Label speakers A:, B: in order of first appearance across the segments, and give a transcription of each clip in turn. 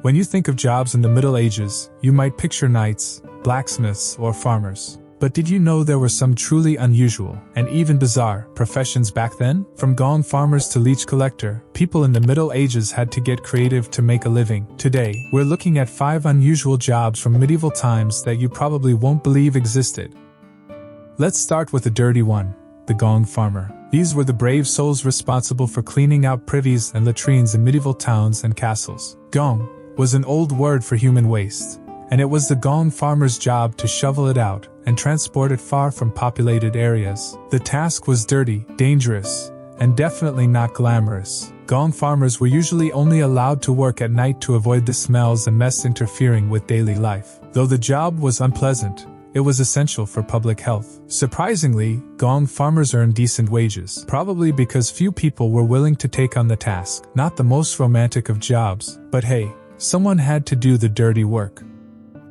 A: When you think of jobs in the Middle Ages, you might picture knights, blacksmiths, or farmers. But did you know there were some truly unusual, and even bizarre, professions back then? From Gong farmers to Leech Collector, people in the Middle Ages had to get creative to make a living. Today, we're looking at 5 unusual jobs from medieval times that you probably won't believe existed. Let's start with the dirty one, the Gong farmer. These were the brave souls responsible for cleaning out privies and latrines in medieval towns and castles. Gong was an old word for human waste, and it was the Gong farmer's job to shovel it out and transport it far from populated areas. The task was dirty, dangerous, and definitely not glamorous. Gong farmers were usually only allowed to work at night to avoid the smells and mess interfering with daily life. Though the job was unpleasant, it was essential for public health. Surprisingly, Gong farmers earned decent wages, probably because few people were willing to take on the task. Not the most romantic of jobs, but hey, someone had to do the dirty work.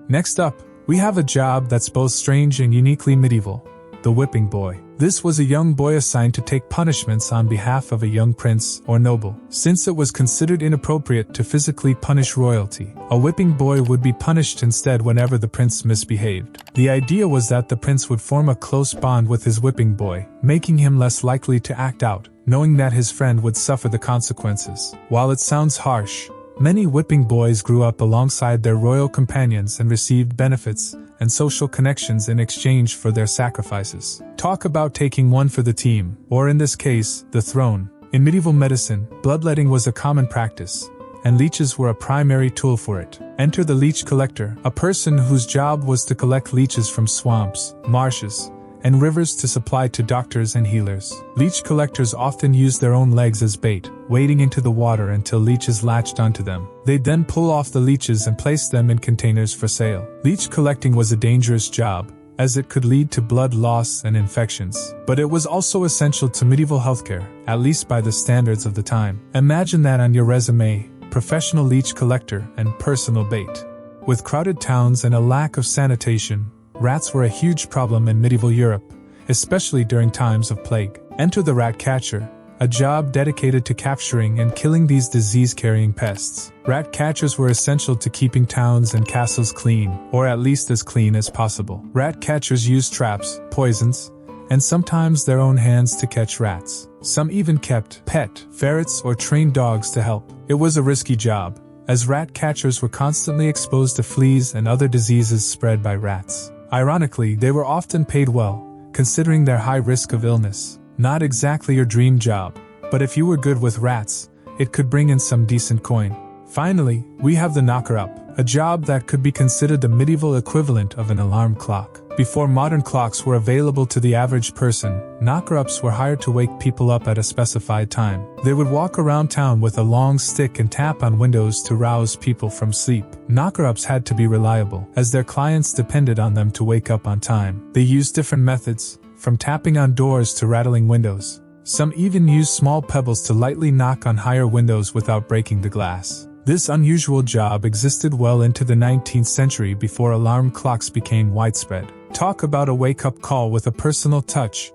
A: Next up, we have a job that's both strange and uniquely medieval: the whipping boy. This was a young boy assigned to take punishments on behalf of a young prince or noble. Since it was considered inappropriate to physically punish royalty, a whipping boy would be punished instead whenever the prince misbehaved. The idea was that the prince would form a close bond with his whipping boy, making him less likely to act out, knowing that his friend would suffer the consequences. While it sounds harsh, many whipping boys grew up alongside their royal companions and received benefits and social connections in exchange for their sacrifices. Talk about taking one for the team, or in this case, the throne. In medieval medicine, bloodletting was a common practice, and leeches were a primary tool for it. Enter the Leech Collector, a person whose job was to collect leeches from swamps, marshes, and rivers to supply to doctors and healers. Leech collectors often used their own legs as bait, wading into the water until leeches latched onto them. They'd then pull off the leeches and place them in containers for sale. Leech collecting was a dangerous job, as it could lead to blood loss and infections. But it was also essential to medieval healthcare, at least by the standards of the time. Imagine that on your resume: professional leech collector and personal bait. With crowded towns and a lack of sanitation, rats were a huge problem in medieval Europe, especially during times of plague. Enter the rat catcher, a job dedicated to capturing and killing these disease-carrying pests. Rat catchers were essential to keeping towns and castles clean, or at least as clean as possible. Rat catchers used traps, poisons, and sometimes their own hands to catch rats. Some even kept pet ferrets or trained dogs to help. It was a risky job, as rat catchers were constantly exposed to fleas and other diseases spread by rats. Ironically, they were often paid well, considering their high risk of illness. Not exactly your dream job, but if you were good with rats, it could bring in some decent coin. Finally, we have the knocker-up, a job that could be considered the medieval equivalent of an alarm clock. Before modern clocks were available to the average person, knocker-ups were hired to wake people up at a specified time. They would walk around town with a long stick and tap on windows to rouse people from sleep. Knocker-ups had to be reliable, as their clients depended on them to wake up on time. They used different methods, from tapping on doors to rattling windows. Some even used small pebbles to lightly knock on higher windows without breaking the glass. This unusual job existed well into the 19th century before alarm clocks became widespread. Talk about a wake-up call with a personal touch.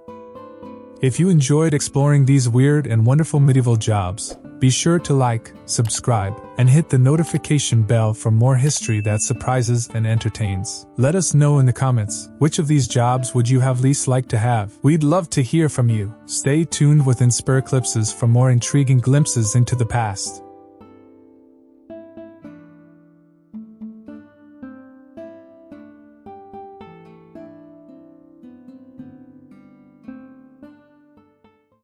A: If you enjoyed exploring these weird and wonderful medieval jobs, be sure to like, subscribe, and hit the notification bell for more history that surprises and entertains. Let us know in the comments, which of these jobs would you have least liked to have? We'd love to hear from you. Stay tuned with InspirEclipses for more intriguing glimpses into the past.